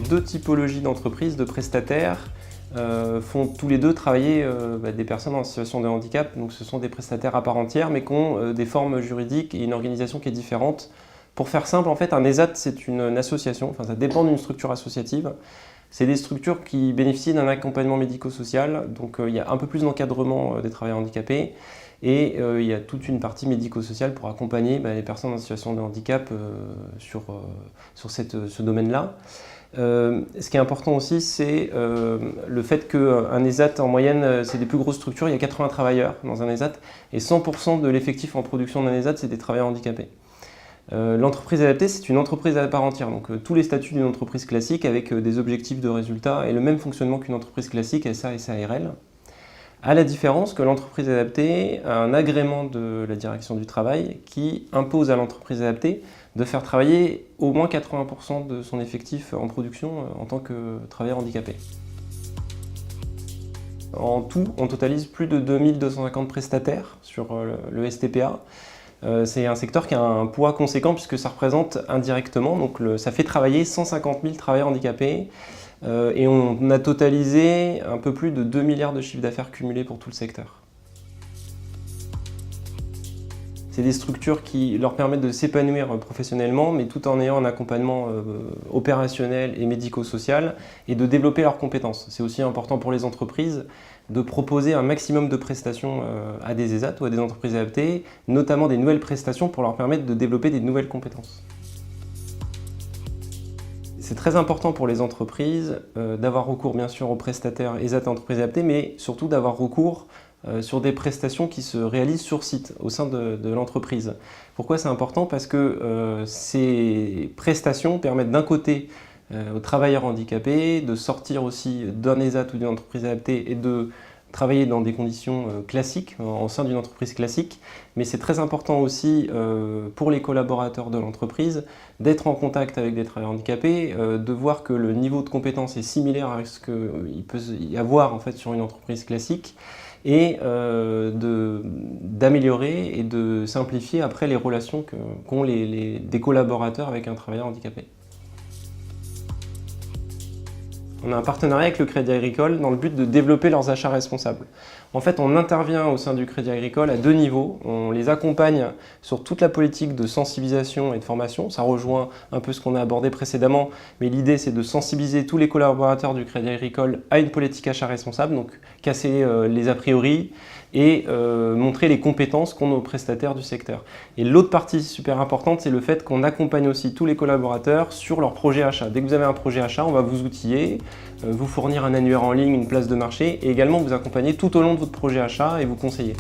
deux typologies d'entreprises, de prestataires, font tous les deux travailler des personnes en situation de handicap. Donc ce sont des prestataires à part entière, mais qui ont des formes juridiques et une organisation qui est différente. Pour faire simple, en fait, un ESAT, c'est une association, enfin ça dépend d'une structure associative. C'est des structures qui bénéficient d'un accompagnement médico-social, donc il y a un peu plus d'encadrement des travailleurs handicapés, et il y a toute une partie médico-sociale pour accompagner les personnes en situation de handicap sur ce domaine-là. Ce qui est important aussi, c'est le fait qu'un ESAT, en moyenne, c'est des plus grosses structures, il y a 80 travailleurs dans un ESAT, et 100% de l'effectif en production d'un ESAT, c'est des travailleurs handicapés. L'entreprise adaptée, c'est une entreprise à part entière, donc tous les statuts d'une entreprise classique avec des objectifs de résultat et le même fonctionnement qu'une entreprise classique, SA et SARL. À la différence que l'entreprise adaptée a un agrément de la direction du travail qui impose à l'entreprise adaptée de faire travailler au moins 80% de son effectif en production en tant que travailleur handicapé. En tout, on totalise plus de 2250 prestataires sur le STPA. C'est un secteur qui a un poids conséquent puisque ça représente indirectement, donc ça fait travailler 150 000 travailleurs handicapés et on a totalisé un peu plus de 2 milliards de chiffre d'affaires cumulés pour tout le secteur. C'est des structures qui leur permettent de s'épanouir professionnellement, mais tout en ayant un accompagnement opérationnel et médico-social et de développer leurs compétences. C'est aussi important pour les entreprises de proposer un maximum de prestations à des ESAT ou à des entreprises adaptées, notamment des nouvelles prestations pour leur permettre de développer des nouvelles compétences. C'est très important pour les entreprises d'avoir recours bien sûr aux prestataires ESAT et entreprises adaptées, mais surtout d'avoir recours sur des prestations qui se réalisent sur site, au sein de l'entreprise. Pourquoi c'est important? Parce que ces prestations permettent d'un côté aux travailleurs handicapés de sortir aussi d'un ESAT ou d'une entreprise adaptée et de travailler dans des conditions classiques, au sein d'une entreprise classique, mais c'est très important aussi pour les collaborateurs de l'entreprise d'être en contact avec des travailleurs handicapés, de voir que le niveau de compétence est similaire à ce qu'il peut y avoir en fait sur une entreprise classique, et d'améliorer et de simplifier après les relations qu'ont des collaborateurs avec un travailleur handicapé. On a un partenariat avec le Crédit Agricole dans le but de développer leurs achats responsables. En fait, on intervient au sein du Crédit Agricole à deux niveaux. On les accompagne sur toute la politique de sensibilisation et de formation. Ça rejoint un peu ce qu'on a abordé précédemment, mais l'idée c'est de sensibiliser tous les collaborateurs du Crédit Agricole à une politique achat responsable, donc casser les a priori et montrer les compétences qu'ont nos prestataires du secteur. Et l'autre partie super importante, c'est le fait qu'on accompagne aussi tous les collaborateurs sur leur projet achat. Dès que vous avez un projet achat, on va vous outiller, vous fournir un annuaire en ligne, une place de marché et également vous accompagner tout au long de votre projet achat et vous conseiller.